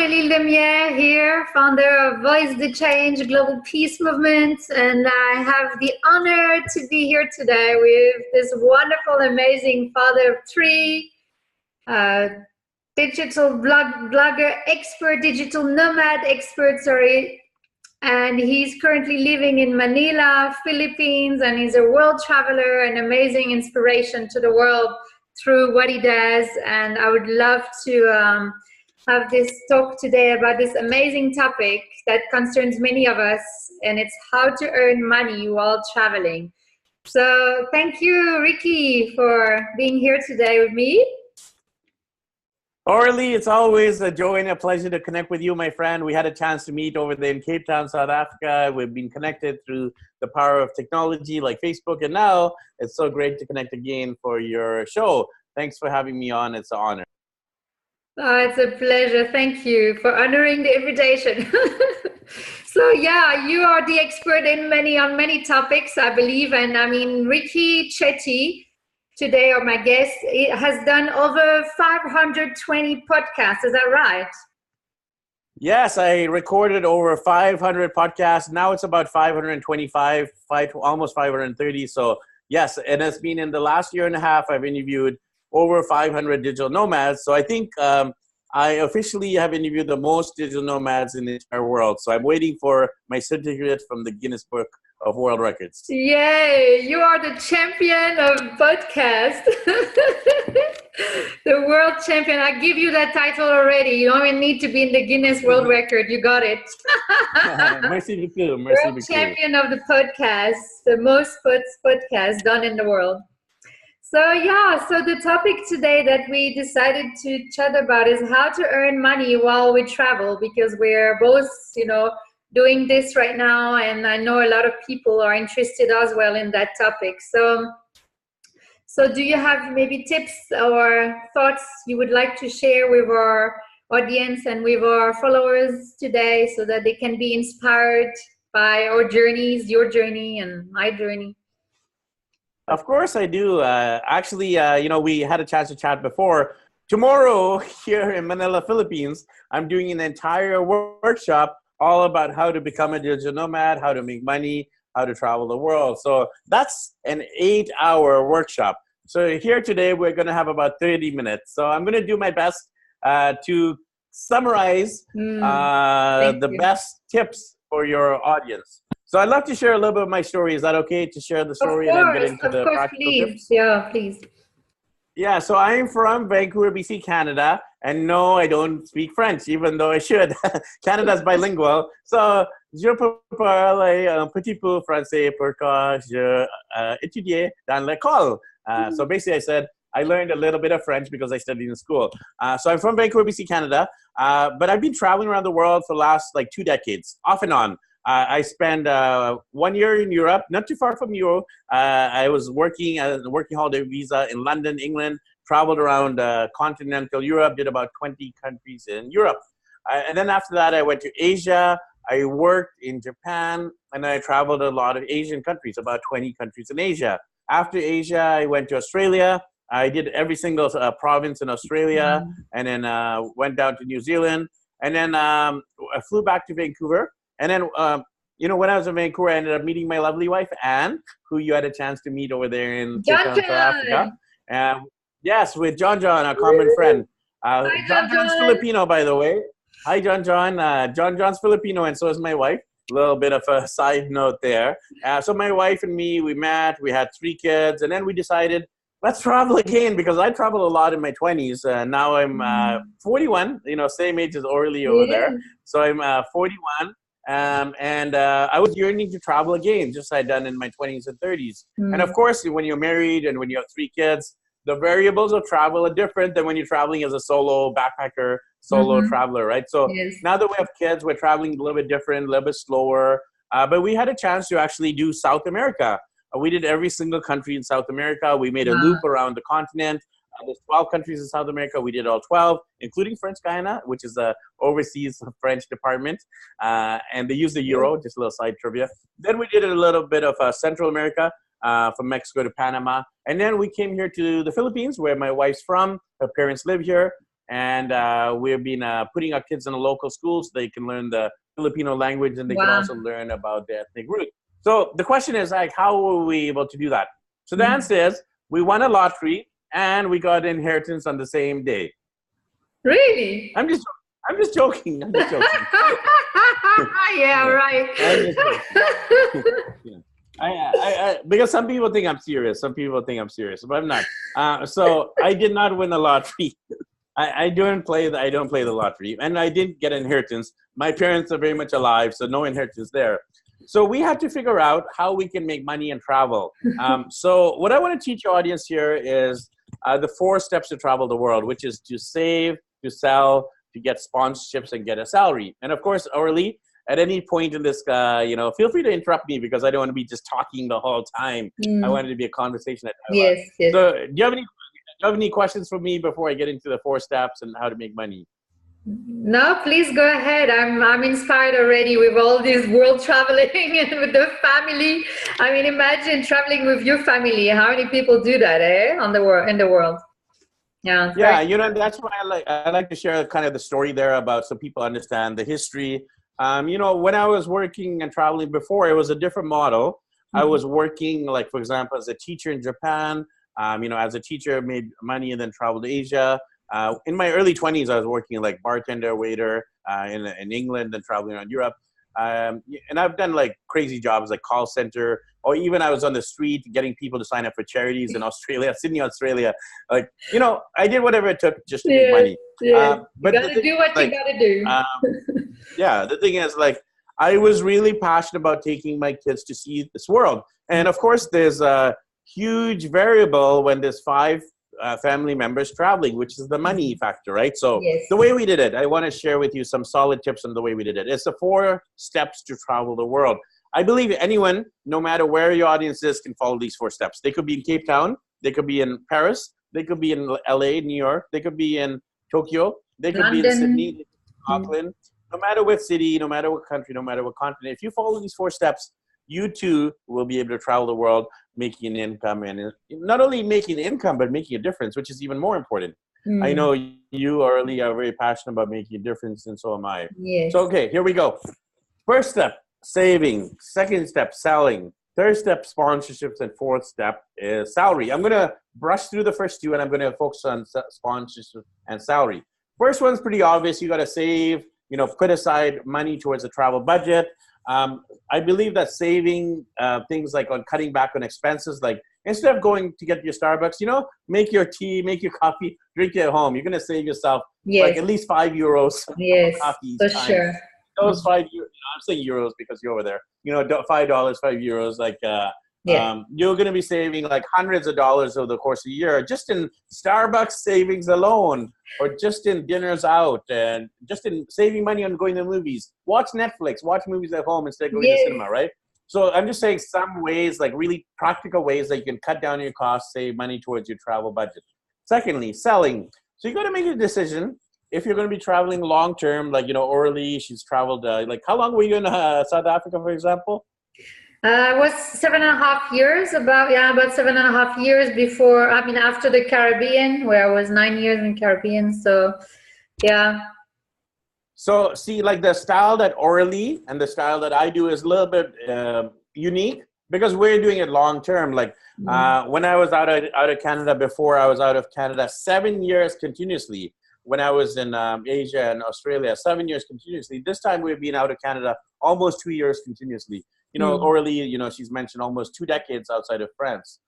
Aurélie Lemière here, founder of Voice the Change Global Peace Movement, and I have the honor to be here today with this wonderful, amazing father of three, digital blogger expert, digital nomad expert, and he's currently living in Manila, Philippines, and he's a world traveler, an amazing inspiration to the world through what he does. And I would love to have this talk today about this amazing topic that concerns many of us, and it's how to earn money while traveling. So thank you, Ricky, for being here today with me. Aurélie, it's always a joy and a pleasure to connect with you, my friend. We had a chance to meet over there in Cape Town, South Africa. We've been connected through the power of technology like Facebook, and now it's so great to connect again for your show. Thanks for having me on. It's an honor. Oh, it's a pleasure. Thank you for honoring the invitation. So yeah, you are the expert on many topics, I believe. And I mean, Ricky Shetty, today, or my guest, has done over 520 podcasts. Is that right? Yes, I recorded over 500 podcasts. Now it's about 525, almost 530. So yes, and it's been in the last year and a half, I've interviewed over 500 digital nomads. So I think I officially have interviewed the most digital nomads in the entire world. So I'm waiting for my certificate from the Guinness Book of World Records. Yay, you are the champion of podcast. The world champion. I give you that title already. You don't even need to be in the Guinness World Record. You got it. Merci beaucoup. World champion of the podcast, the most podcasts done in the world. So yeah, so the topic today that we decided to chat about is how to earn money while we travel, because we're both, doing this right now, and I know a lot of people are interested as well in that topic. So do you have maybe tips or thoughts you would like to share with our audience and with our followers today so that they can be inspired by our journeys, your journey and my journey? Of course I do. Actually, we had a chance to chat before. Tomorrow here in Manila, Philippines, I'm doing an entire workshop all about how to become a digital nomad, how to make money, how to travel the world. So that's an 8-hour workshop. So here today, we're going to have about 30 minutes. So I'm going to do my best to summarize the best tips for your audience. So I'd love to share a little bit of my story. Is that okay to share the story and then get into the practical tips? Yeah, please. Yeah, so I'm from Vancouver, BC, Canada. And no, I don't speak French, even though I should. Canada's bilingual. So, je peux parler un petit peu français parce que j'ai étudié dans l'école. So basically I said, I learned a little bit of French because I studied in school. So I'm from Vancouver, BC, Canada. But I've been traveling around the world for the last 2 decades, off and on. I spent 1 year in Europe, not too far from you. I was working as a working holiday visa in London, England, traveled around continental Europe, did about 20 countries in Europe. And then after that, I went to Asia. I worked in Japan, and I traveled a lot of Asian countries, about 20 countries in Asia. After Asia, I went to Australia. I did every single province in Australia, and then went down to New Zealand. And then I flew back to Vancouver. And then, when I was in Vancouver, I ended up meeting my lovely wife, Anne, who you had a chance to meet over there in Cape Town, South Africa. Yes, with John, our common friend. John's Filipino, by the way. Hi, John. John's Filipino, and so is my wife. A little bit of a side note there. So my wife and me, we met. We had 3 kids, and then we decided, let's travel again, because I traveled a lot in my 20s. Now I'm 41, same age as Aurélie over there. So I'm 41. And I was yearning to travel again, just like I'd done in my 20s and 30s. And of course, when you're married and when you have 3 kids, the variables of travel are different than when you're traveling as a solo backpacker, solo traveler, right? So now that we have kids, we're traveling a little bit different, a little bit slower. But we had a chance to actually do South America. We did every single country in South America. We made a loop around the continent. There's 12 countries in South America. We did all 12, including French Guiana, which is the overseas French department. And they use the euro, just a little side trivia. Then we did a little bit of Central America, from Mexico to Panama. And then we came here to the Philippines, where my wife's from. Her parents live here. And we've been putting our kids in a local school so they can learn the Filipino language, and they can Wow. also learn about their ethnic root. So the question is, like, how were we able to do that? So the answer is, we won a lottery and we got inheritance on the same day. Really? I'm just joking. I'm just joking. Yeah, right. I'm just joking. Because some people think I'm serious. Some people think I'm serious, but I'm not. So I did not win the lottery. I don't play the lottery, and I didn't get inheritance. My parents are very much alive, so no inheritance there. So we have to figure out how we can make money and travel. So what I want to teach your audience here is the 4 steps to travel the world, which is to save, to sell, to get sponsorships, and get a salary. And of course, Orly, at any point in this, feel free to interrupt me, because I don't want to be just talking the whole time. I want it to be a conversation. Yes. So do you have any questions for me before I get into the 4 steps and how to make money? No, please go ahead. I'm inspired already with all this world traveling and with the family. I mean, imagine traveling with your family. How many people do that, in the world? Yeah. Yeah, that's why I like to share kind of the story there about, so people understand the history. When I was working and traveling before, it was a different model. I was working, like, for example, as a teacher in Japan. As a teacher, made money and then traveled to Asia. In my early 20s, I was working like bartender, waiter in England, and traveling around Europe. And I've done like crazy jobs like call center, or even I was on the street getting people to sign up for charities in Australia, Sydney, Australia. Like, I did whatever it took just to make money. Yeah. But you gotta do what you gotta do. Yeah, the thing is, like, I was really passionate about taking my kids to see this world. And of course, there's a huge variable when there's 5 family members traveling, which is the money factor, right? So the way we did it, I want to share with you some solid tips on the way we did it. It's the 4 steps to travel the world. I believe anyone, no matter where your audience is, can follow these 4 steps. They could be in Cape Town, they could be in Paris, they could be in LA, New York, they could be in Tokyo, they could be in Sydney, Auckland. No matter what city, no matter what country, no matter what continent, if you follow these 4 steps, you too will be able to travel the world, making an income, and not only making an income, but making a difference, which is even more important. I know you, Orly, are very passionate about making a difference, and so am I. Yes. So, okay, here we go. First step, saving. Second step, selling. Third step, sponsorships. And 4th step is salary. I'm going to brush through the first 2, and I'm going to focus on sponsorship and salary. First one's pretty obvious. You got to save, put aside money towards a travel budget. I believe that saving things like on cutting back on expenses, like instead of going to get your Starbucks, make your tea, make your coffee, drink it at home. You're going to save yourself like at least €5 yes, coffee for time. sure. Those €5, I'm saying euros because you're over there, $5, €5, like, you're going to be saving like hundreds of dollars over the course of a year, just in Starbucks savings alone, or just in dinners out, and just in saving money on going to movies. Watch Netflix, watch movies at home instead of going to cinema, right? So I'm just saying some ways, like really practical ways that you can cut down your costs, save money towards your travel budget. Secondly, selling. So you got to make a decision if you're going to be traveling long term, like, Orly, she's traveled, like, how long were you in South Africa, for example? It was 7.5 years, about 7.5 years before, after the Caribbean, where I was 9 years in Caribbean. So, yeah. So, see, like the style that Orly and the style that I do is a little bit unique because we're doing it long term. Like when I was out of Canada before, I was out of Canada 7 years continuously. When I was in Asia and Australia, 7 years continuously. This time we've been out of Canada almost 2 years continuously. Orly, she's mentioned almost 2 decades outside of France.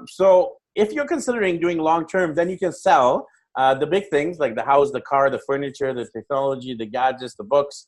So if you're considering doing long-term, then you can sell the big things like the house, the car, the furniture, the technology, the gadgets, the books,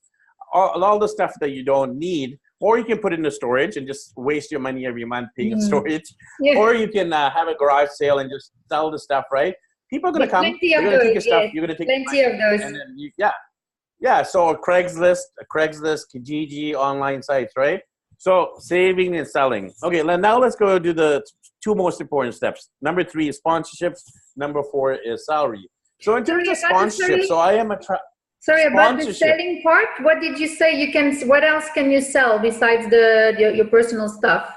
all the stuff that you don't need. Or you can put it into storage and just waste your money every month paying storage. Yeah. Or you can have a garage sale and just sell the stuff, right? People are going to come, they're going to take your stuff, you're going to take plenty of those. And then so Craigslist, Kijiji, online sites, right? So saving and selling. Okay, now let's go to the 2 most important steps. Number 3 is sponsorships. Number 4 is salary. So in terms of sponsorship, so I am a Sorry, about the selling part, what did you say what else can you sell besides your personal stuff?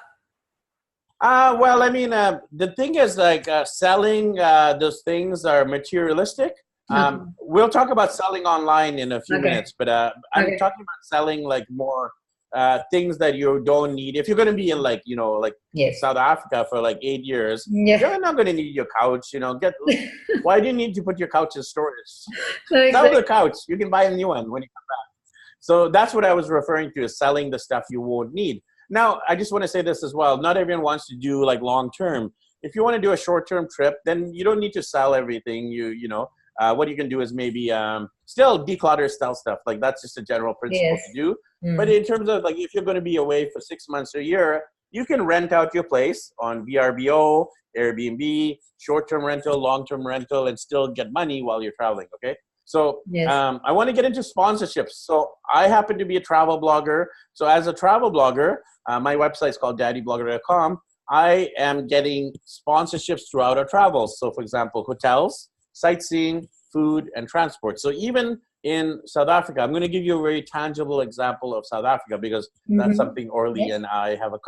Well, the thing is, like, selling those things are materialistic. Okay. We'll talk about selling online in a few Okay. minutes, but I'm Okay. talking about selling like more things that you don't need. If you're going to be in like, like Yes. South Africa for like 8 years, Yeah. you're not going to need your couch, why do you need to put your couch in storage? No, Sell exactly. the couch. You can buy a new one when you come back. So that's what I was referring to, is selling the stuff you won't need. Now, I just want to say this as well. Not everyone wants to do like long term. If you want to do a short term trip, then you don't need to sell everything. What you can do is maybe still declutter, sell stuff. Like that's just a general principle Yes. to do. But Mm. in terms of like if you're going to be away for 6 months or a year, you can rent out your place on VRBO, Airbnb, short-term rental, long-term rental, and still get money while you're traveling. Okay. So Yes. I want to get into sponsorships. So I happen to be a travel blogger. So as a travel blogger, my website is called daddyblogger.com. I am getting sponsorships throughout our travels. So for example, hotels, sightseeing, food, and transport. So even in South Africa, I'm going to give you a very tangible example of South Africa because that's Mm-hmm. something Orly Yes. and I have in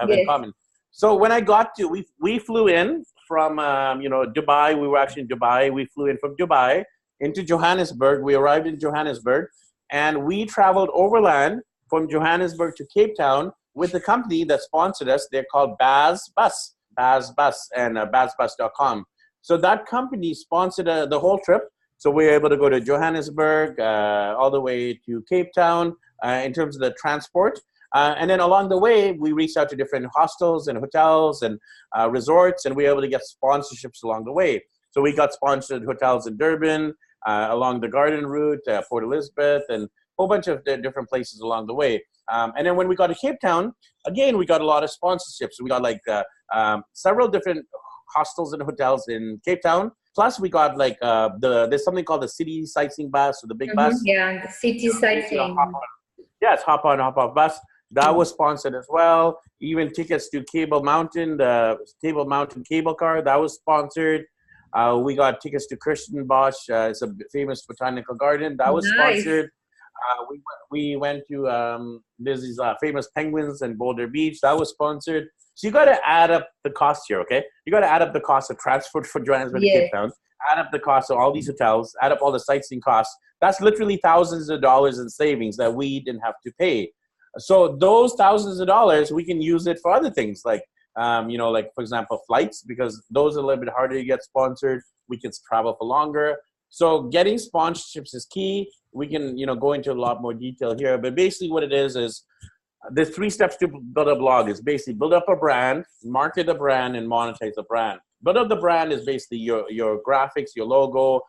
Yes. common. So when I got to, we flew in from Dubai. We were actually in Dubai. We flew in from Dubai into Johannesburg. We arrived in Johannesburg, and we traveled overland from Johannesburg to Cape Town with the company that sponsored us. They're called Baz Bus, and bazbus.com. So that company sponsored the whole trip. So we were able to go to Johannesburg, all the way to Cape Town in terms of the transport. And then along the way, we reached out to different hostels and hotels and resorts, and we were able to get sponsorships along the way. So we got sponsored hotels in Durban, along the Garden Route, Port Elizabeth, and a whole bunch of different places along the way. And then when we got to Cape Town, again, we got a lot of sponsorships. We got like several different hostels and hotels in Cape Town. Plus, we got like there's something called the city sightseeing bus or the big Mm-hmm. bus. Yeah. The city sightseeing. Yes, hop on, hop off bus. That was sponsored as well. Even tickets to Cable Mountain, the Cable Mountain cable car, that was sponsored. We got tickets to Kirstenbosch. It's a famous botanical garden. That was Nice. sponsored. We went to there's these famous penguins in Boulder Beach. That was sponsored. So you got to add up the cost here, okay? You got to add up the cost of transport for Johannesburg to Yes. Cape Town. Add up the cost of all these hotels. Add up all the sightseeing costs. That's literally thousands of dollars in savings that we didn't have to pay. So those thousands of dollars, we can use it for other things like, like for example, flights, because those are a little bit harder to get sponsored. We can travel for longer. So getting sponsorships is key. We can, go into a lot more detail here, but basically what it is there's 3 steps to build a blog. Is basically build up a brand, market the brand, and monetize the brand. Build up the brand is basically your graphics, your logo,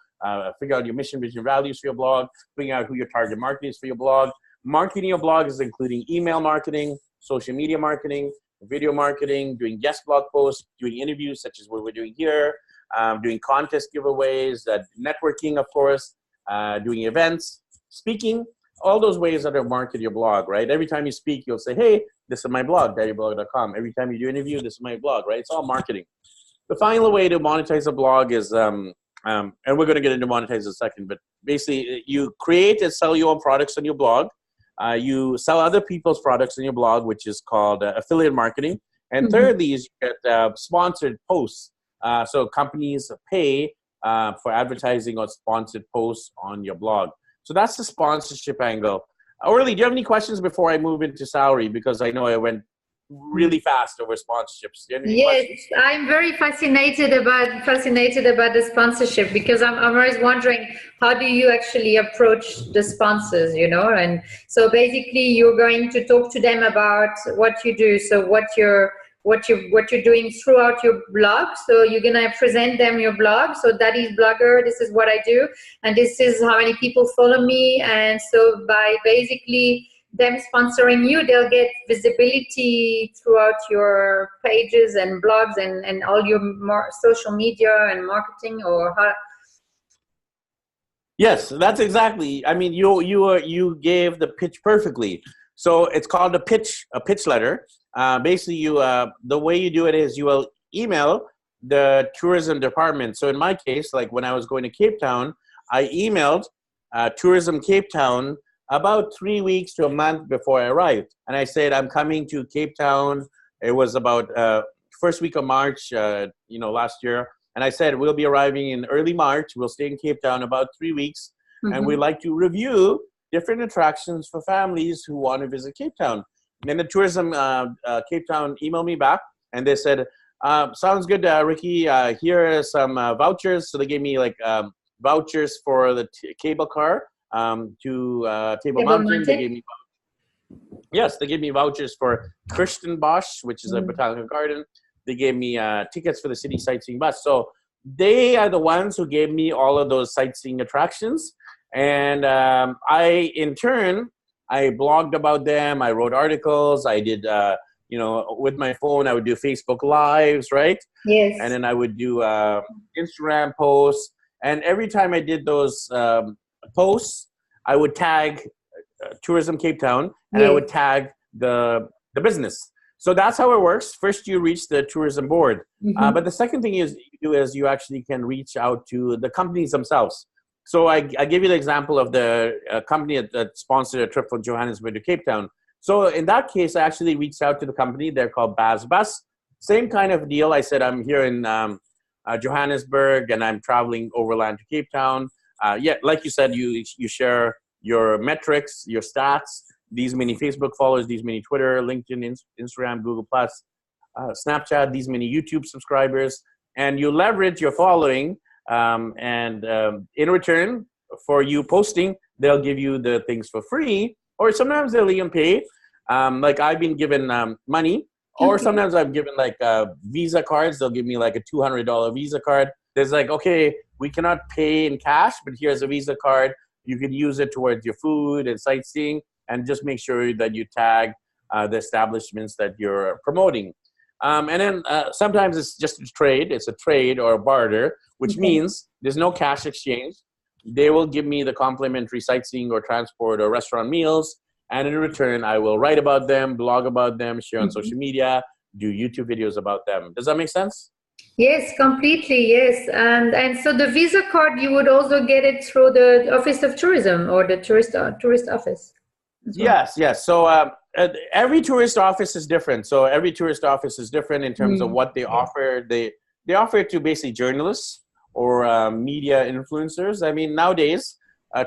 figure out your mission, vision, values for your blog, figure out who your target market is for your blog. Marketing your blog is including email marketing, social media marketing, video marketing, doing guest blog posts, doing interviews such as what we're doing here, doing contest giveaways, networking, of course, doing events, speaking, all those ways that are market your blog, right? Every time you speak, you'll say, hey, this is my blog, daddyblog.com. Every time you do an interview, this is my blog, right? It's all marketing. The final way to monetize a blog is, and we're going to get into monetize in a second, but basically you create and sell your own products on your blog. You sell other people's products on your blog, which is called affiliate marketing. And Mm-hmm. thirdly is you get sponsored posts. So companies pay for advertising or sponsored posts on your blog. So that's the sponsorship angle. Orly, do you have any questions before I move into salary? Because I know I went really fast over sponsorships. Do you have any Yes, questions? I'm very fascinated about the sponsorship because I'm always wondering how do you actually approach the sponsors, and so basically you're going to talk to them about what you do, so what you're doing throughout your blog. So you're gonna present them your blog. So that is blogger. This is what I do, and this is how many people follow me. And so by basically them sponsoring you, they'll get visibility throughout your pages and blogs and all your more social media and marketing, or how. Yes, that's exactly. I mean, you gave the pitch perfectly. So it's called a pitch letter. Basically, the way you do it is you will email the tourism department. So in my case, like when I was going to Cape Town, I emailed Tourism Cape Town about 3 weeks to a month before I arrived, and I said I'm coming to Cape Town. It was about first week of March, last year. And I said, we'll be arriving in early March. We'll stay in Cape Town about 3 weeks. And we'd like to review different attractions for families who want to visit Cape Town. And the tourism Cape Town emailed me back and they said, sounds good, Ricky. Here are some vouchers. So they gave me like vouchers for the cable car to Table Mountain. They gave me Yes, they gave me vouchers for Kirstenbosch, which is a botanical garden. They gave me tickets for the city sightseeing bus. So they are the ones who gave me all of those sightseeing attractions. And in turn, I blogged about them. I wrote articles. I did, with my phone, I would do Facebook Lives, right? Yes. And then I would do Instagram posts. And every time I did those posts, I would tag Tourism Cape Town, and I would tag the business. So that's how it works. First, you reach the tourism board. But the second thing you do is you actually can reach out to the companies themselves. So I give you the example of the company that sponsored a trip from Johannesburg to Cape Town. So in that case, I actually reached out to the company. They're called Baz Bus. Same kind of deal. I said, I'm here in Johannesburg, and I'm traveling overland to Cape Town. Like you said, you share your metrics, your stats, these many Facebook followers, these many Twitter, LinkedIn, Instagram, Google+, Snapchat, these many YouTube subscribers, and you leverage your following, and in return for you posting, they'll give you the things for free, or sometimes they'll even pay. Like I've been given money, or sometimes I've given like Visa cards. They'll give me like a $200 Visa card. There's like, okay, we cannot pay in cash, but here's a Visa card. You can use it towards your food and sightseeing, and just make sure that you tag the establishments that you're promoting. And then sometimes it's just a trade. It's a trade or a barter, which means there's no cash exchange. They will give me the complimentary sightseeing or transport or restaurant meals. And in return, I will write about them, blog about them, share on social media, do YouTube videos about them. Does that make sense? Yes, completely. Yes. And so the Visa card, you would also get it through the Office of Tourism or the tourist office. Well. Yes. So every tourist office is different. So every tourist office is different in terms of what they offer. They offer it to basically journalists or media influencers. I mean, nowadays,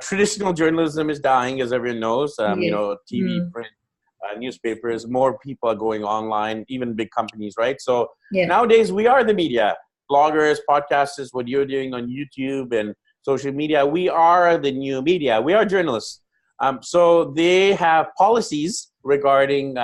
traditional journalism is dying, as everyone knows. TV, print, newspapers, more people are going online, even big companies, right? So nowadays we are the media, bloggers, podcasters, what you're doing on YouTube and social media. We are the new media. We are journalists. So they have policies regarding,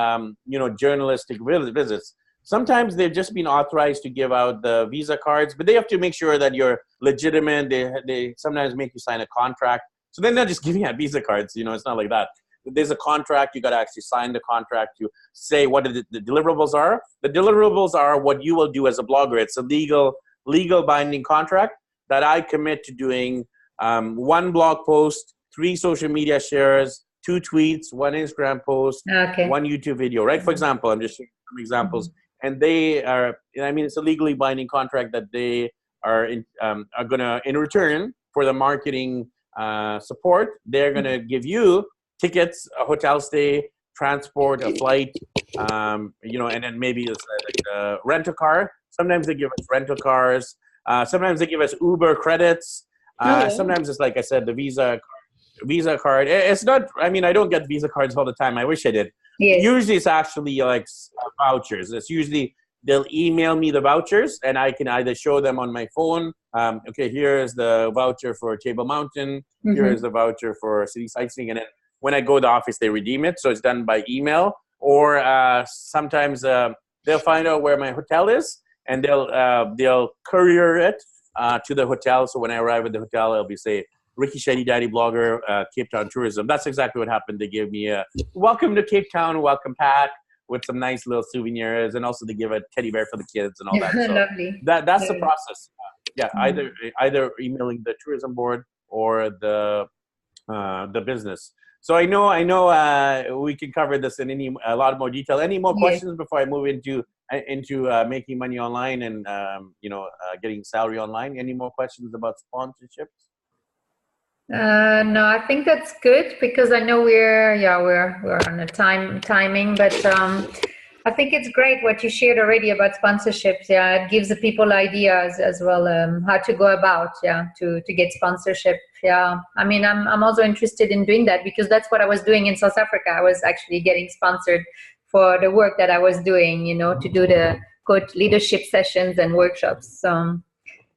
journalistic visits. Sometimes they've just been authorized to give out the Visa cards, but they have to make sure that you're legitimate. They sometimes make you sign a contract. So they're not just giving out Visa cards. It's not like that. There's a contract. You got to actually sign the contract to say what the deliverables are. The deliverables are what you will do as a blogger. It's a legal binding contract that I commit to doing 1 blog post, 3 social media shares, 2 tweets, 1 Instagram post, 1 YouTube video, right? For example, I'm just showing some examples. And they are, it's a legally binding contract that they are going to, in return for the marketing support, they're going to give you tickets, a hotel stay, transport, a flight, and then maybe it's like a rental car. Sometimes they give us rental cars. Sometimes they give us Uber credits. Sometimes it's like I said, the Visa card. It's not. I don't get Visa cards all the time. I wish I did. Yes. Usually, it's actually like vouchers. It's usually they'll email me the vouchers, and I can either show them on my phone. Okay, here's the voucher for Table Mountain. Here's the voucher for city sightseeing, and then when I go to the office, they redeem it. So it's done by email, or sometimes they'll find out where my hotel is, and they'll courier it to the hotel. So when I arrive at the hotel, it'll be say, Ricky Shetty, Daddy Blogger, Cape Town Tourism. That's exactly what happened. They gave me a welcome to Cape Town, welcome pack with some nice little souvenirs, and also they give a teddy bear for the kids and all that. So Lovely. That's the process. Either emailing the tourism board or the business. So I know we can cover this in a lot more detail. Any more questions before I move into making money online and getting salary online? Any more questions about sponsorships? No, I think that's good because I know we're on a timing, but I think it's great what you shared already about sponsorships. Yeah, it gives the people ideas as well, how to go about, to get sponsorship. Yeah, I mean, I'm also interested in doing that because that's what I was doing in South Africa. I was actually getting sponsored for the work that I was doing, to do the coach leadership sessions and workshops. So,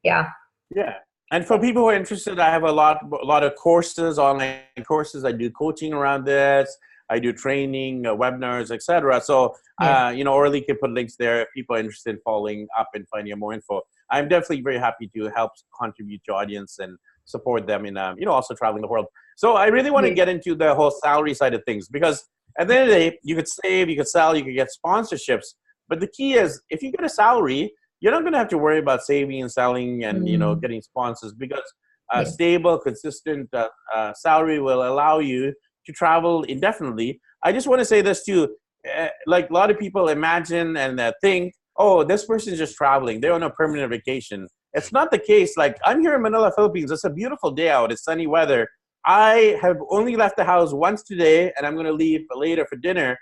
yeah. Yeah. And for people who are interested, I have a lot of courses, online courses. I do coaching around this. I do training, webinars, etc. So, Yes. Orly can put links there if people are interested in following up and finding out more info. I'm definitely very happy to help contribute to audience and support them in, also traveling the world. So I really want to Yes. get into the whole salary side of things because at the end of the day, you could save, you could sell, you could get sponsorships. But the key is if you get a salary, you're not going to have to worry about saving and selling and getting sponsors because Yes. stable, consistent salary will allow you to travel indefinitely. I just want to say this too. Like a lot of people imagine and think, oh, this person is just traveling. They're on a permanent vacation. It's not the case. Like I'm here in Manila, Philippines. It's a beautiful day out. It's sunny weather. I have only left the house once today and I'm going to leave later for dinner.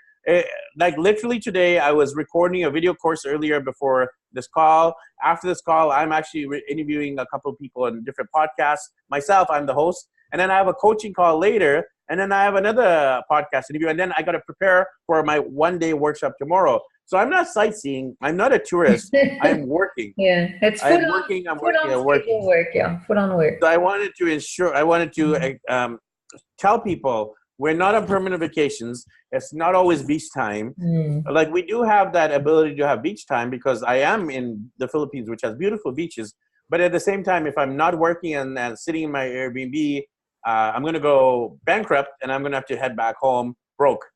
Like literally today, I was recording a video course earlier before this call. After this call, I'm actually interviewing a couple of people on different podcasts. Myself, I'm the host. And then I have a coaching call later. And then I have another podcast interview. And then I got to prepare for my one-day workshop tomorrow. So I'm not sightseeing. I'm not a tourist. I'm working. Yeah, it's I'm working. I'm working. Work. Yeah, full on work. So I wanted to tell people we're not on permanent vacations. It's not always beach time. Like we do have that ability to have beach time because I am in the Philippines, which has beautiful beaches. But at the same time, if I'm not working and sitting in my Airbnb, I'm going to go bankrupt and I'm going to have to head back home broke.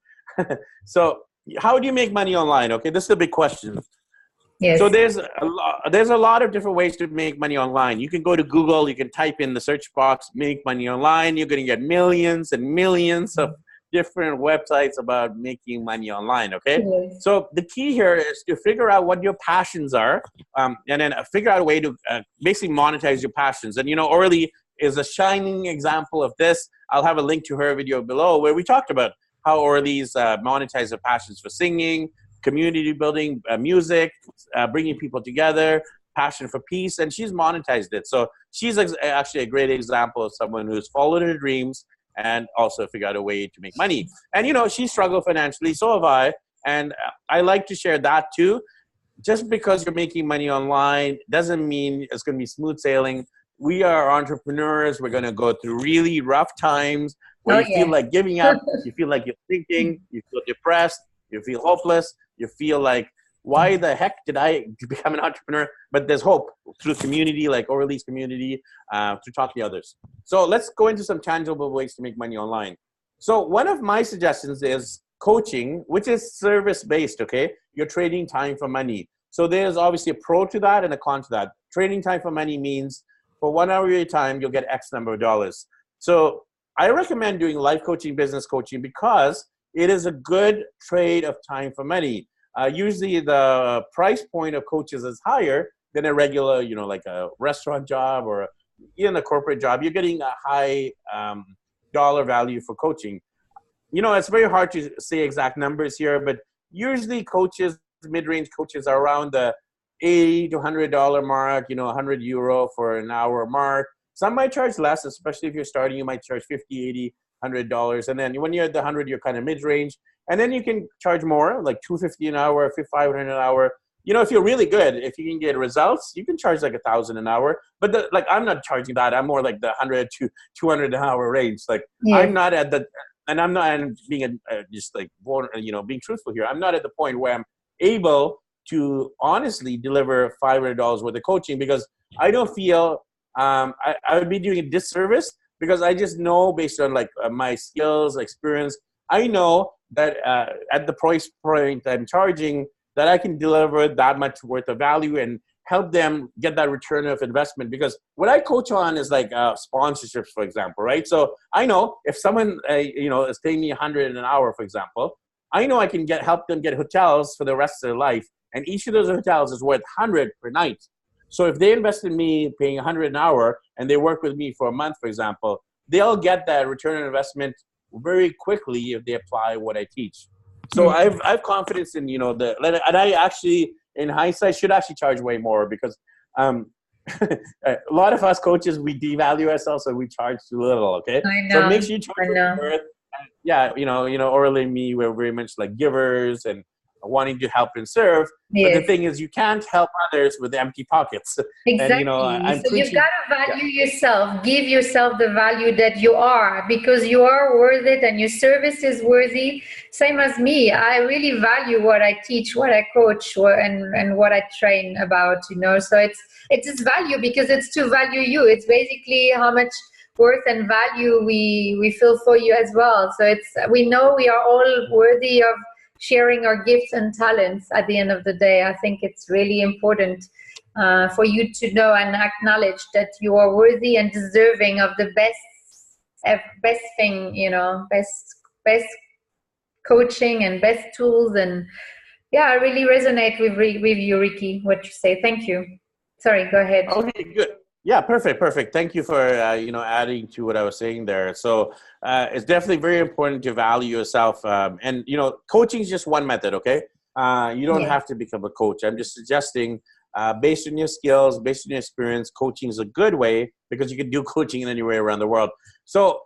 So how do you make money online? Okay, this is a big question. Yes. So there's a lot of different ways to make money online. You can go to Google, you can type in the search box, make money online. You're going to get millions and millions of different websites about making money online, okay? Yes. So the key here is to figure out what your passions are and then figure out a way to basically monetize your passions. And, Orly is a shining example of this. I'll have a link to her video below where we talked about how Orly's monetize her passions for singing, community building, music, bringing people together, passion for peace, and she's monetized it. So she's actually a great example of someone who's followed her dreams and also figured out a way to make money. And, she struggled financially, so have I. And I like to share that too. Just because you're making money online doesn't mean it's going to be smooth sailing. We are entrepreneurs. We're going to go through really rough times where you feel like giving up, you feel like you're thinking, you feel depressed, you feel hopeless, you feel like, why the heck did I become an entrepreneur? But there's hope through community, like Orly's community, to talk to others. So let's go into some tangible ways to make money online. So one of my suggestions is coaching, which is service-based, okay? You're trading time for money. So there's obviously a pro to that and a con to that. Trading time for money means for 1 hour of your time, you'll get X number of dollars. So I recommend doing life coaching, business coaching, because it is a good trade of time for money. Usually the price point of coaches is higher than a regular, like a restaurant job or even a corporate job. You're getting a high dollar value for coaching. It's very hard to say exact numbers here, but usually coaches, mid-range coaches are around the $80 to $100 mark, €100 for an hour mark. Some might charge less, especially if you're starting, you might charge $50, $80, $100. And then when you're at the 100, you're kind of mid-range. And then you can charge more, like $250 an hour, $500 an hour. If you're really good, if you can get results, you can charge like $1,000 an hour. But I'm not charging that. I'm more like the 100 to 200 an hour range. I'm not at the, and I'm not being just like, being truthful here. I'm not at the point where I'm able to honestly deliver $500 worth of coaching because I don't feel I would be doing a disservice because I just know based on my skills, experience, I know that at the price point I'm charging that I can deliver that much worth of value and help them get that return of investment. Because what I coach on is sponsorships, for example, right? So I know if someone is paying me $100 an hour, for example, I know I can help them get hotels for the rest of their life, and each of those hotels is worth $100 per night. So if they invest in me paying $100 an hour and they work with me for a month, for example, they'll get that return on investment very quickly if they apply what I teach. So I've confidence in, and I actually, in hindsight, should actually charge way more because a lot of us coaches, we devalue ourselves, so we charge too little. Okay, I so know. make sure you charge I what know. you're worth. And yeah, Orly and me, we're very much like givers and wanting to help and serve. But the Yes. thing is, you can't help others with empty pockets. And Exactly. I'm So you've got preaching. to value yourself, give yourself the value that you are, because you are worth it and your service is worthy. Same as me. I really value what I teach, what I coach, and what I train about, So it's just value because it's to value you. It's basically how much worth and value we feel for you as well. So we know we are all worthy of sharing our gifts and talents at the end of the day. I think it's really important for you to know and acknowledge that you are worthy and deserving of the best thing, best coaching and best tools. And yeah, I really resonate with you, Ricky, what you say. Thank you. Sorry, go ahead. Okay, good. Yeah, perfect. Thank you for adding to what I was saying there. So it's definitely very important to value yourself. And coaching is just one method. Okay, you don't have to become a coach. I'm just suggesting, based on your skills, based on your experience, coaching is a good way because you can do coaching in anywhere around the world. So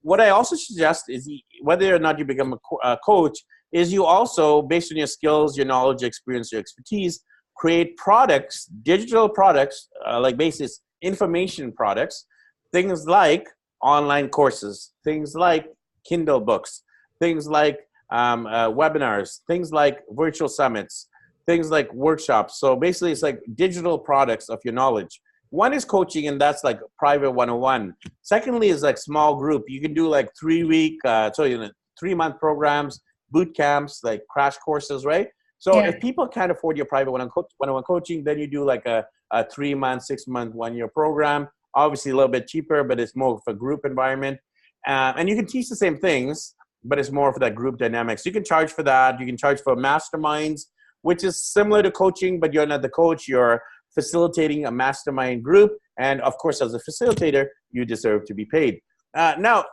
what I also suggest is whether or not you become a coach, is you also, based on your skills, your knowledge, your experience, your expertise, create products, digital products, like basis information products, things like online courses, things like Kindle books, things like webinars, things like virtual summits, things like workshops. So basically it's like digital products of your knowledge. One is coaching, and that's like private 101. Secondly is like small group. You can do like 3-month programs, boot camps, like crash courses, right? So if people can't afford your private one-on-one coaching, then you do like a 3-month, 6-month, 1-year program. Obviously a little bit cheaper, but it's more of a group environment. And you can teach the same things, but it's more for that group dynamics. You can charge for that. You can charge for masterminds, which is similar to coaching, but you're not the coach. You're facilitating a mastermind group. And of course, as a facilitator, you deserve to be paid. Now,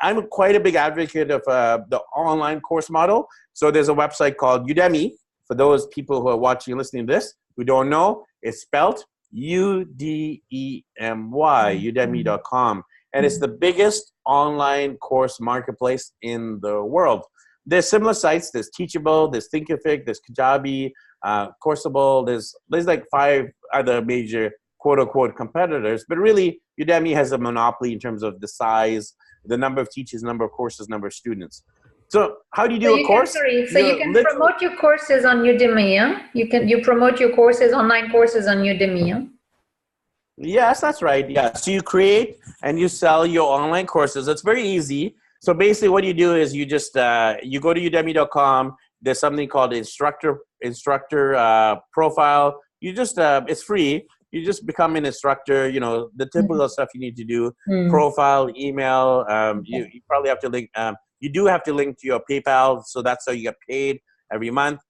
I'm quite a big advocate of the online course model. So there's a website called Udemy. For those people who are watching and listening to this who don't know, it's spelled Udemy, udemy.com. And it's the biggest online course marketplace in the world. There's similar sites. There's Teachable, there's Thinkific, there's Kajabi, Coursable. There's like 5 other major quote-unquote competitors. But really, Udemy has a monopoly in terms of the size, the number of teachers, number of courses, number of students. So how do you do a course? You can promote your courses on Udemy, yeah? You promote your courses, online courses on Udemy, yeah? Yes, that's right. Yeah. So you create and you sell your online courses. It's very easy. So basically what you do is you just, you go to udemy.com. There's something called instructor profile. You just, it's free. You just become an instructor, the typical stuff you need to do, profile, email. You probably have to link, you do have to link to your PayPal. So that's how you get paid every month.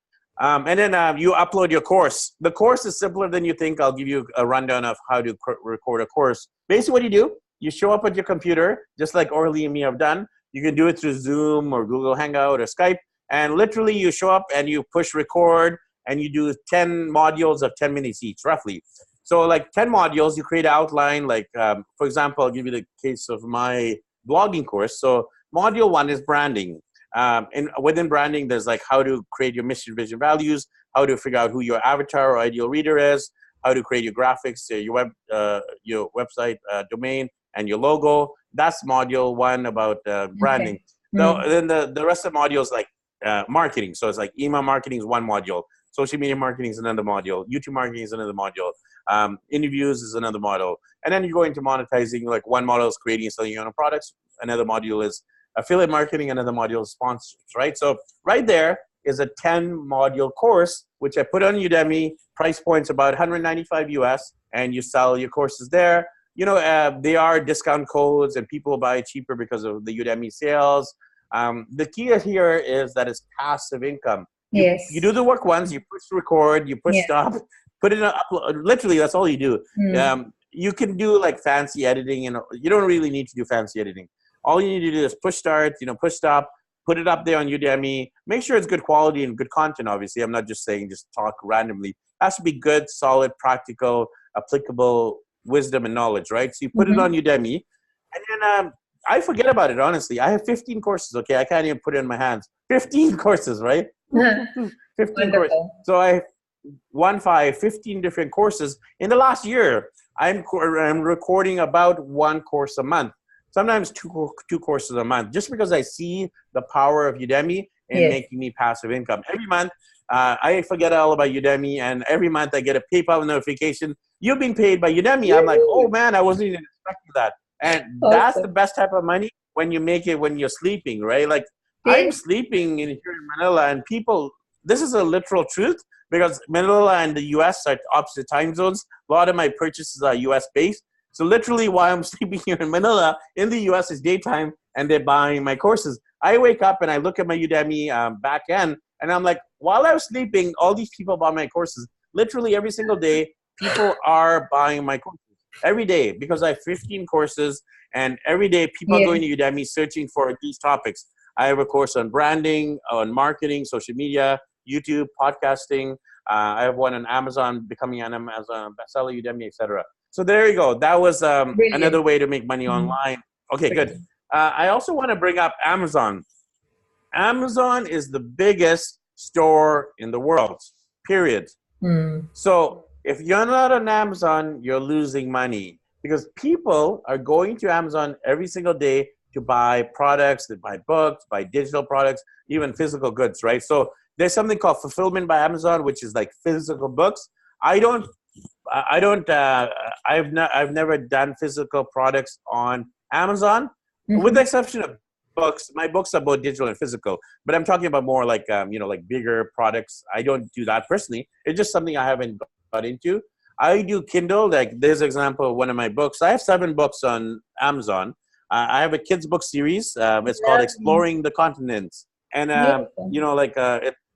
And then you upload your course. The course is simpler than you think. I'll give you a rundown of how to record a course. Basically what you do, you show up at your computer, just like Orly and me have done. You can do it through Zoom or Google Hangout or Skype. And literally you show up and you push record and you do 10 modules of 10 minutes each, roughly. So like 10 modules, you create an outline. Like, for example, I'll give you the case of my blogging course. So module 1 is branding. And within branding, there's like how to create your mission, vision, values, how to figure out who your avatar or ideal reader is, how to create your graphics, your website domain, and your logo. That's module 1 about branding. Okay. So then the rest of the modules like marketing. So it's like email marketing is one module. Social media marketing is another module. YouTube marketing is another module. Interviews is another module. And then you go into monetizing. Like one module is creating and selling your own products. Another module is affiliate marketing. Another module is sponsors, right? So right there is a 10 module course, which I put on Udemy. Price point's about $195 US, and you sell your courses there. They are discount codes and people buy cheaper because of the Udemy sales. The key here is that it's passive income. You do the work once, you push record, you push stop, put it in upload. Literally, that's all you do. You can do like fancy editing, and you don't really need to do fancy editing. All you need to do is push start, push stop, put it up there on Udemy. Make sure it's good quality and good content, obviously. I'm not just saying just talk randomly. It has to be good, solid, practical, applicable wisdom and knowledge, right? So you put it on Udemy. And then I forget about it, honestly. I have 15 courses, okay? I can't even put it in my hands. 15 courses, right? 15 courses. So I have 15 different courses. In the last year, I'm recording about one course a month. Sometimes two courses a month, just because I see the power of Udemy in making me passive income. Every month, I forget all about Udemy, and every month I get a PayPal notification. You've been paid by Udemy. I'm like, oh man, I wasn't even expecting that. And that's the best type of money when you make it when you're sleeping, right? Like I'm sleeping here in Manila, and people, this is a literal truth, because Manila and the US are opposite time zones. A lot of my purchases are US based. So literally while I'm sleeping here in Manila, in the US is daytime, and they're buying my courses. I wake up and I look at my Udemy back end, and I'm like, while I was sleeping, all these people bought my courses. Literally every single day, people are buying my courses. Every day, because I have 15 courses, and every day people are going to Udemy searching for these topics. I have a course on branding, on marketing, social media, YouTube, podcasting. I have one on Amazon, becoming an Amazon bestseller, Udemy, etc. So there you go. That was another way to make money online. Okay, good. I also want to bring up Amazon. Amazon is the biggest store in the world, period. So if you're not on Amazon, you're losing money, because people are going to Amazon every single day to buy products, to buy books, buy digital products, even physical goods, right? So there's something called fulfillment by Amazon, which is like physical books. I've never done physical products on Amazon, with the exception of books. My books are both digital and physical, but I'm talking about more like, like bigger products. I don't do that personally. It's just something I haven't got into. I do Kindle. Like there's an example of one of my books. I have 7 books on Amazon. I have a kids book series. It's called Exploring the Continents. And,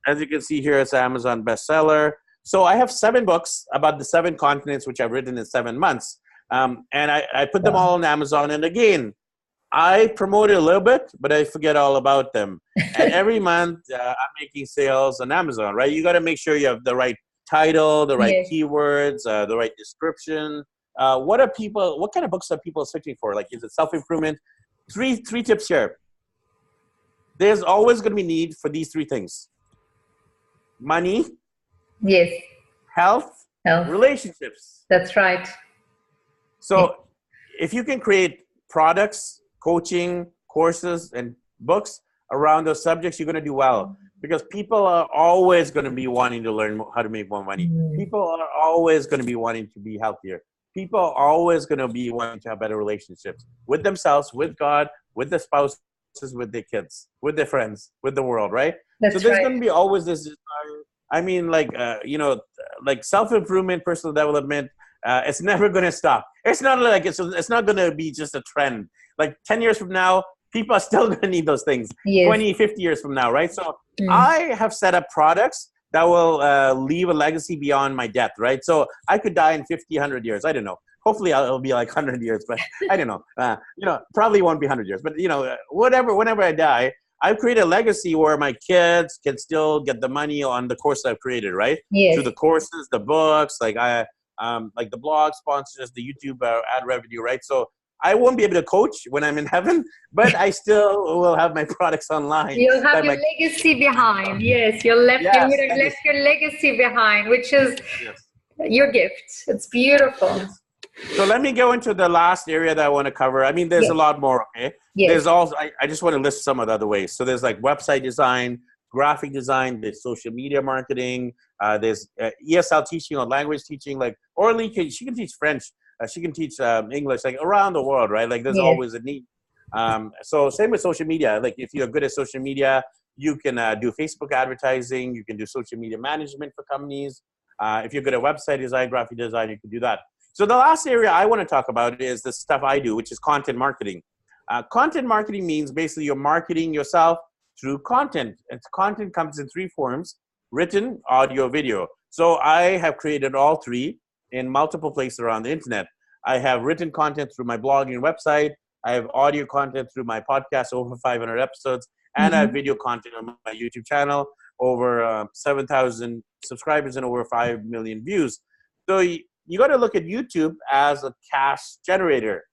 as you can see here, it's an Amazon bestseller. So I have 7 books about the 7 continents, which I've written in 7 months. And I put them all on Amazon. And again, I promote it a little bit, but I forget all about them. And every month I'm making sales on Amazon, right? You got to make sure you have the right title, the right keywords, the right description. What kind of books are people searching for? Like, is it self-improvement? Three tips here. There's always going to be need for these 3 things: money, health, relationships. That's right. So if you can create products, coaching, courses, and books around those subjects, you're going to do well, because people are always going to be wanting to learn how to make more money. People are always going to be wanting to be healthier. People are always going to be wanting to have better relationships with themselves, with God, with their spouses, with their kids, with their friends, with the world, right? So there's going to be always this, like self-improvement, personal development. It's never going to stop. It's not like it's not going to be just a trend. Like 10 years from now, people are still going to need those things. 20, 50 years from now, right? So I have set up products that will leave a legacy beyond my death, right? So I could die in 50, 100 years. I don't know. Hopefully it'll be like 100 years, but I don't know. Probably won't be 100 years. But, whenever I die, I've created a legacy where my kids can still get the money on the course I've created, right? Through the courses, the books, like the blog sponsors, the YouTube ad revenue, right? So I won't be able to coach when I'm in heaven, but I still will have my products online. You'll have your legacy behind. Yes, you would have left your legacy behind, which is your gift. It's beautiful. So let me go into the last area that I want to cover. I mean, there's a lot more, okay? There's also, I just want to list some of the other ways. So there's like website design, graphic design, there's social media marketing, there's ESL teaching or language teaching, like Orly, she can teach French. She can teach English, like around the world, right? Like there's always a need. So same with social media. Like if you're good at social media, you can do Facebook advertising. You can do social media management for companies. If you're good at website design, graphic design, you can do that. So the last area I want to talk about is the stuff I do, which is content marketing. Content marketing means basically you're marketing yourself through content. And content comes in 3 forms: written, audio, video. So I have created all 3 in multiple places around the internet. I have written content through my blogging website. I have audio content through my podcast, over 500 episodes. and I have video content on my YouTube channel, over 7,000 subscribers and over 5 million views. So you got to look at YouTube as a cash generator,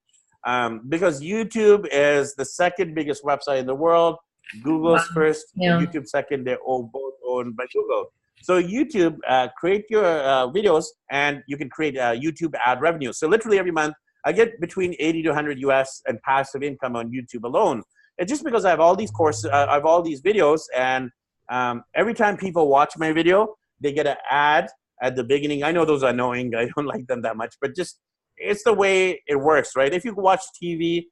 because YouTube is the second biggest website in the world. Google's first, YouTube second. They're both owned by Google. So YouTube, create your videos, and you can create YouTube ad revenue. So literally every month, I get between 80 to 100 US and passive income on YouTube alone. It's just because I have all these courses, I have all these videos, and every time people watch my video, they get an ad at the beginning. I know those are annoying. I don't like them that much, but just it's the way it works, right? If you watch TV,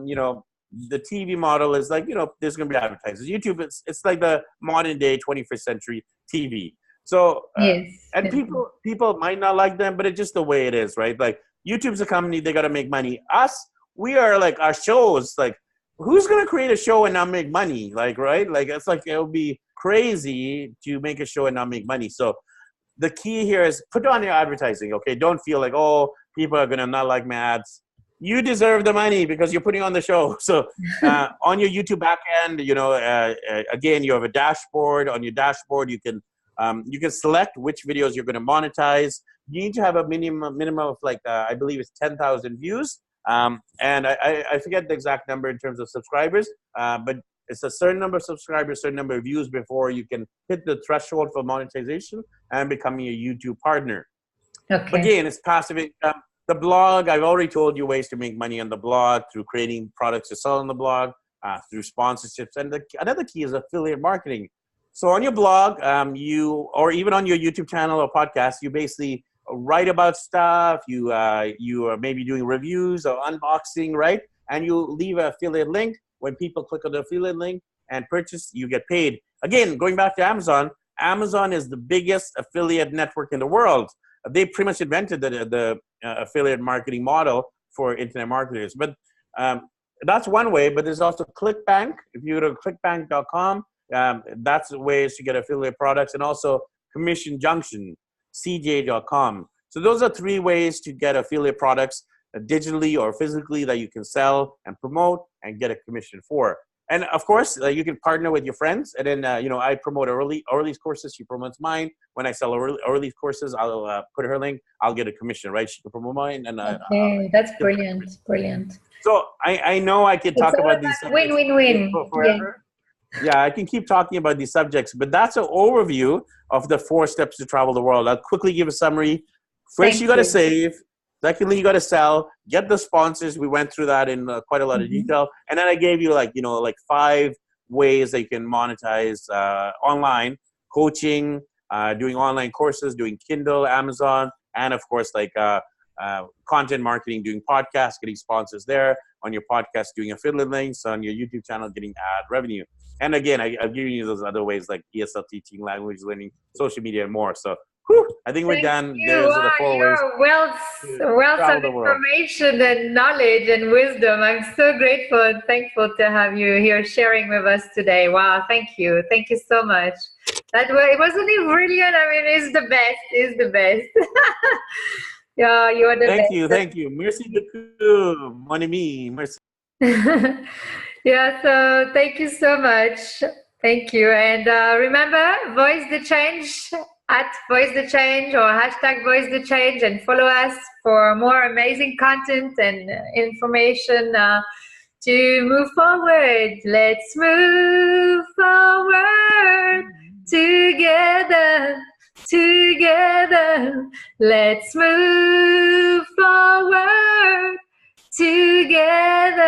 you know, the TV model is like, you know, there's going to be advertisers. YouTube, it's like the modern day 21st century TV. So, and people might not like them, but it's just the way it is, right? Like YouTube's a company, they got to make money. Us, we are like, our shows, like, who's going to create a show and not make money? Like, right? Like, it's like, it would be crazy to make a show and not make money. So the key here is put on your advertising, okay? Don't feel like, oh, people are going to not like my ads. You deserve the money because you're putting on the show. So on your YouTube backend, you know, again, you have a dashboard. On your dashboard, you can select which videos you're going to monetize. You need to have a minimum of like, I believe it's 10,000 views. And I forget the exact number in terms of subscribers, but it's a certain number of subscribers, certain number of views before you can hit the threshold for monetization and becoming a YouTube partner. Okay. Again, it's passive income. The blog, I've already told you ways to make money on the blog through creating products to sell on the blog, through sponsorships. And another key is affiliate marketing. So on your blog, or even on your YouTube channel or podcast, you basically write about stuff. You are maybe doing reviews or unboxing, right? And you leave an affiliate link. When people click on the affiliate link and purchase, you get paid. Again, going back to Amazon, Amazon is the biggest affiliate network in the world. They pretty much invented the affiliate marketing model for internet marketers. But that's one way, but there's also ClickBank. If you go to clickbank.com, that's ways to get affiliate products, and also Commission Junction, cj.com. So those are three ways to get affiliate products, digitally or physically, that you can sell and promote and get a commission for. And of course, you can partner with your friends. And then, you know, I promote Orly's courses. She promotes mine. When I sell Orly's courses, I'll put her link. I'll get a commission, right? She can promote mine. And okay, that's brilliant. Brilliant. So I know I could talk about these subjects win-win-win forever. Yeah, I can keep talking about these subjects, but that's an overview of the 4 steps to travel the world. I'll quickly give a summary. First, you got to save. Secondly, you got to sell, get the sponsors. We went through that in quite a lot of detail. And then I gave you like 5 ways that you can monetize online: coaching, doing online courses, doing Kindle, Amazon, and of course, like content marketing, doing podcasts, getting sponsors there. On your podcast, doing affiliate links. On your YouTube channel, getting ad revenue. And again, I've given you those other ways like ESL teaching, language learning, social media, and more. So I think we're done. There's the 4 ways. Wealth of information and knowledge and wisdom. I'm so grateful and thankful to have you here sharing with us today. Wow, thank you. Thank you so much. It wasn't even brilliant. I mean, it's the best. It's the best. Yeah, you are the best. Thank you. Merci beaucoup, mon ami. Merci. Yeah, so thank you so much. Thank you. And remember, Voice the Change, at Voice the Change or hashtag Voice the Change, and follow us for more amazing content and information to move forward. Let's move forward together. Let's move forward together.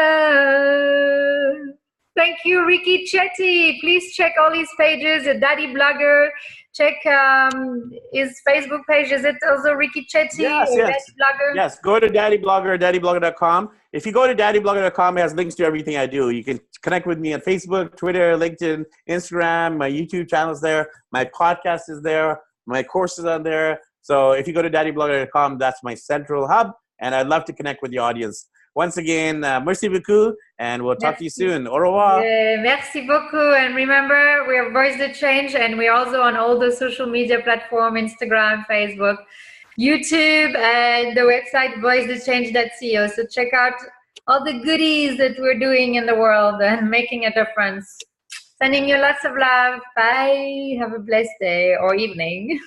Thank you, Ricky Shetty. Please check all his pages, a Daddy Blogger. Check his Facebook page. Is it also Ricky Shetty? Yes. Daddy Blogger? Yes, go to Daddy Blogger, daddyblogger.com. If you go to daddyblogger.com, it has links to everything I do. You can connect with me on Facebook, Twitter, LinkedIn, Instagram. My YouTube channel is there. My podcast is there. My courses are there. So if you go to daddyblogger.com, that's my central hub. And I'd love to connect with the audience. Once again, merci beaucoup, and we'll talk to you soon. Au revoir. Merci beaucoup. And remember, we are Voice the Change, and we're also on all the social media platforms, Instagram, Facebook, YouTube, and the website voicethechange.co. So check out all the goodies that we're doing in the world and making a difference. Sending you lots of love. Bye. Have a blessed day or evening.